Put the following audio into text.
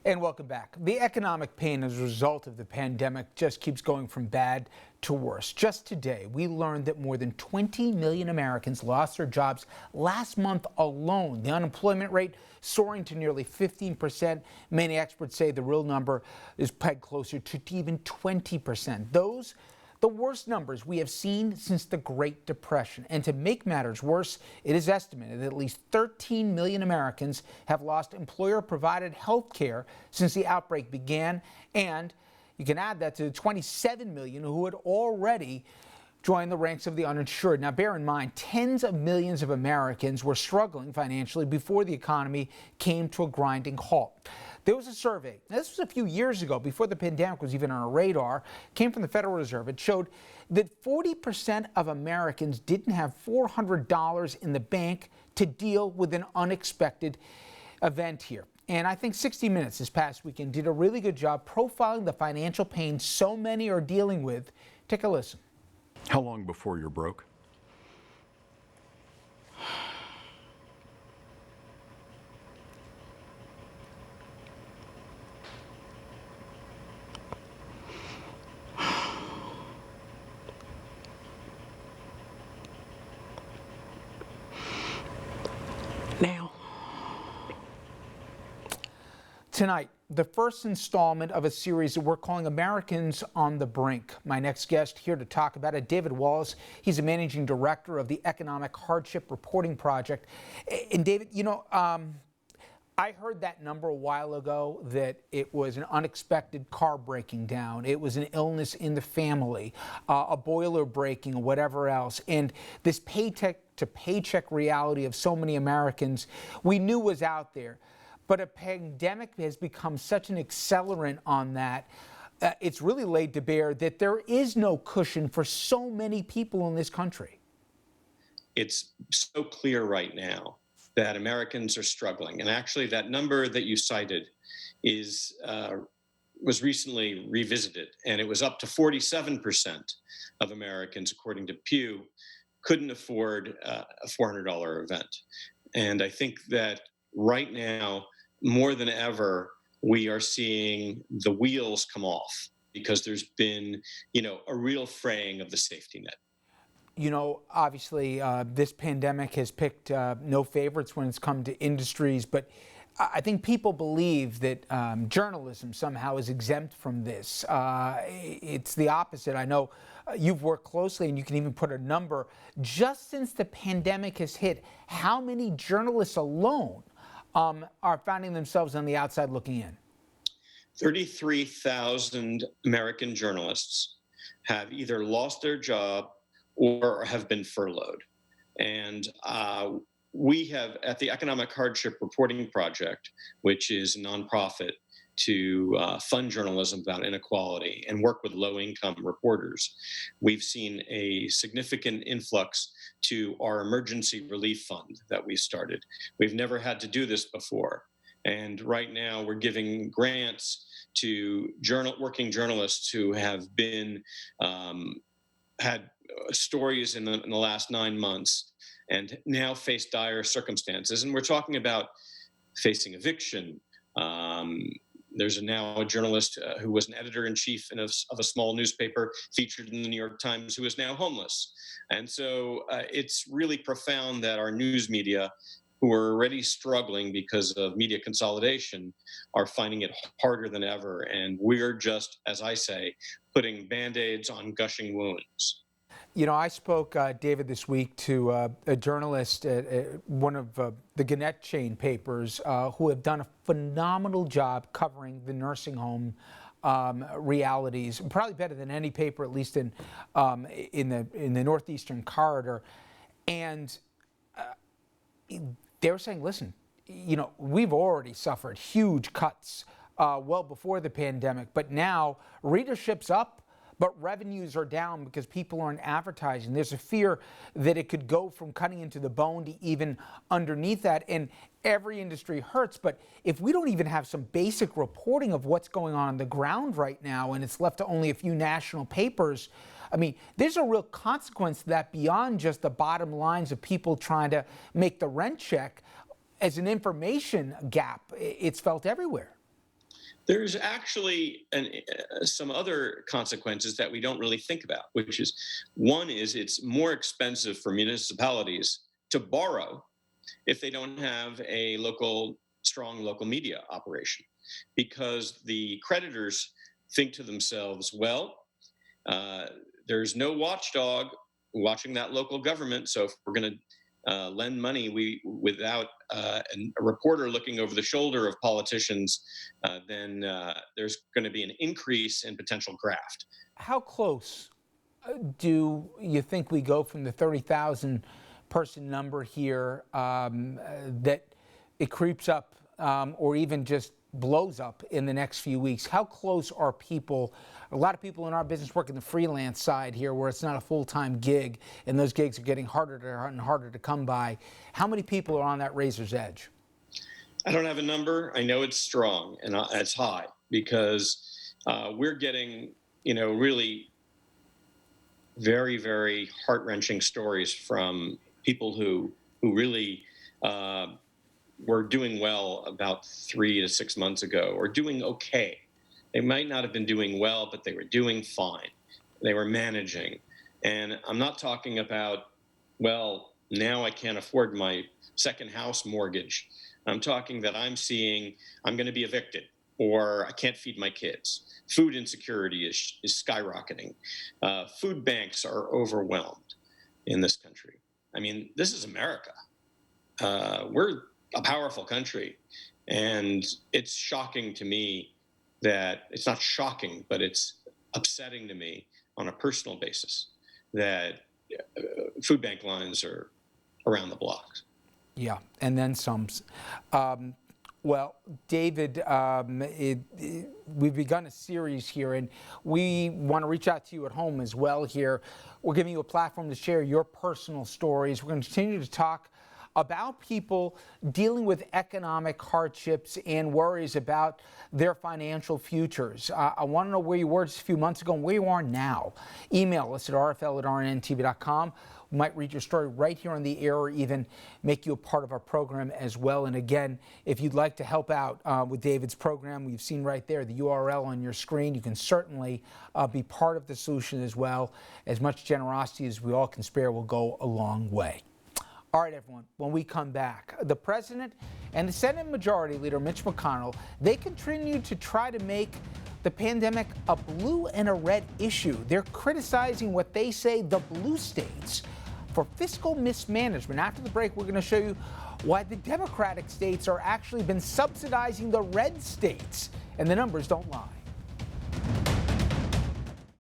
And welcome back. The economic pain as a result of the pandemic just keeps going from bad to worse. Just today, we learned that more than 20 million Americans lost their jobs last month alone. The unemployment rate soaring to nearly 15%. Many experts say the real number is pegged closer to even 20%. Those the worst numbers we have seen since the Great Depression. And to make matters worse, it is estimated that at least 13 million Americans have lost employer-provided health care since the outbreak began. And you can add that to the 27 million who had already joined the ranks of the uninsured. Now, bear in mind, tens of millions of Americans were struggling financially before the economy came to a grinding halt. There was a survey, this was a few years ago, before the pandemic was even on our radar, came from the Federal Reserve. It showed that 40% of Americans didn't have $400 in the bank to deal with an unexpected event here. And I think 60 Minutes this past weekend did a really good job profiling the financial pain so many are dealing with. Take a listen. How long before you're broke? Now. Tonight, the first installment of a series that we're calling Americans on the Brink. My next guest here to talk about it, David Wallis. He's a managing director of the Economic Hardship Reporting Project. And David, you know, I heard that number a while ago, that it was an unexpected car breaking down. It was an illness in the family, a boiler breaking or whatever else. And this paycheck to paycheck reality of so many Americans we knew was out there. But a pandemic has become such an accelerant on that. It's really laid to bear that there is no cushion for so many people in this country. It's so clear right now that Americans are struggling. And actually, that number that you cited was recently revisited, and it was up to 47% of Americans, according to Pew, couldn't afford a $400 event. And I think that right now, more than ever, we are seeing the wheels come off because there's been, a real fraying of the safety net. You know, obviously, this pandemic has picked no favorites when it's come to industries, but I think people believe that journalism somehow is exempt from this. It's the opposite. I know you've worked closely, and you can even put a number. Just since the pandemic has hit, how many journalists alone are finding themselves on the outside looking in? 33,000 American journalists have either lost their job or have been furloughed. And we have, at the Economic Hardship Reporting Project, which is a nonprofit to fund journalism about inequality and work with low-income reporters, we've seen a significant influx to our emergency relief fund that we started. We've never had to do this before. And right now we're giving grants to working journalists who have been had stories in the last 9 months and now face dire circumstances. And we're talking about facing eviction. There's now a journalist who was an editor-in-chief of a small newspaper featured in the New York Times who is now homeless. And so it's really profound that our news media, who are already struggling because of media consolidation, are finding it harder than ever. And we're just, as I say, putting Band-Aids on gushing wounds. You know, I spoke, David, this week to a journalist at one of the Gannett chain papers who have done a phenomenal job covering the nursing home realities, probably better than any paper, at least in the Northeastern corridor. And they were saying, listen, we've already suffered huge cuts well before the pandemic, but now readership's up, but revenues are down because people aren't advertising. There's a fear that it could go from cutting into the bone to even underneath that, and every industry hurts. But if we don't even have some basic reporting of what's going on the ground right now, and it's left to only a few national papers, I mean, there's a real consequence to that beyond just the bottom lines of people trying to make the rent check. As an information gap, it's felt everywhere. There's actually some other consequences that we don't really think about, which is one is it's more expensive for municipalities to borrow if they don't have a strong local media operation, because the creditors think to themselves, well, there's no watchdog watching that local government, so if we're going to lend money without a reporter looking over the shoulder of politicians, then there's going to be an increase in potential graft. How close do you think we go from the 30,000 person number here that it creeps up or even just blows up in the next few weeks? How close are people? A lot of people in our business work in the freelance side here where it's not a full-time gig, and those gigs are getting harder and harder to come by. How many people are on that razor's edge? I don't have a number. I know it's strong and it's high because we're getting, really very, very heart-wrenching stories from people who really were doing well about 3 to 6 months ago, or doing okay. They might not have been doing well, but they were doing fine. They were managing. And I'm not talking about, well, now I can't afford my second house mortgage. I'm talking that I'm seeing I'm going to be evicted, or I can't feed my kids. Food insecurity is skyrocketing. Food banks are overwhelmed in this country. I mean, this is America. We're a powerful country. And it's shocking to me that it's not shocking, but it's upsetting to me on a personal basis that food bank lines are around the block. Yeah, and then some. Well, David, we've begun a series here, and we want to reach out to you at home as well here. We're giving you a platform to share your personal stories. We're going to continue to talk about people dealing with economic hardships and worries about their financial futures. I want to know where you were just a few months ago and where you are now. Email us at rfl@rnntv.com. We might read your story right here on the air, or even make you a part of our program as well. And again, if you'd like to help out with David's program, we've seen right there the URL on your screen. You can certainly be part of the solution as well. As much generosity as we all can spare will go a long way. All right, everyone, when we come back, the president and the Senate Majority Leader Mitch McConnell, they continue to try to make the pandemic a blue and a red issue. They're criticizing what they say the blue states for fiscal mismanagement. After the break, we're going to show you why the Democratic states are actually been subsidizing the red states, and the numbers don't lie.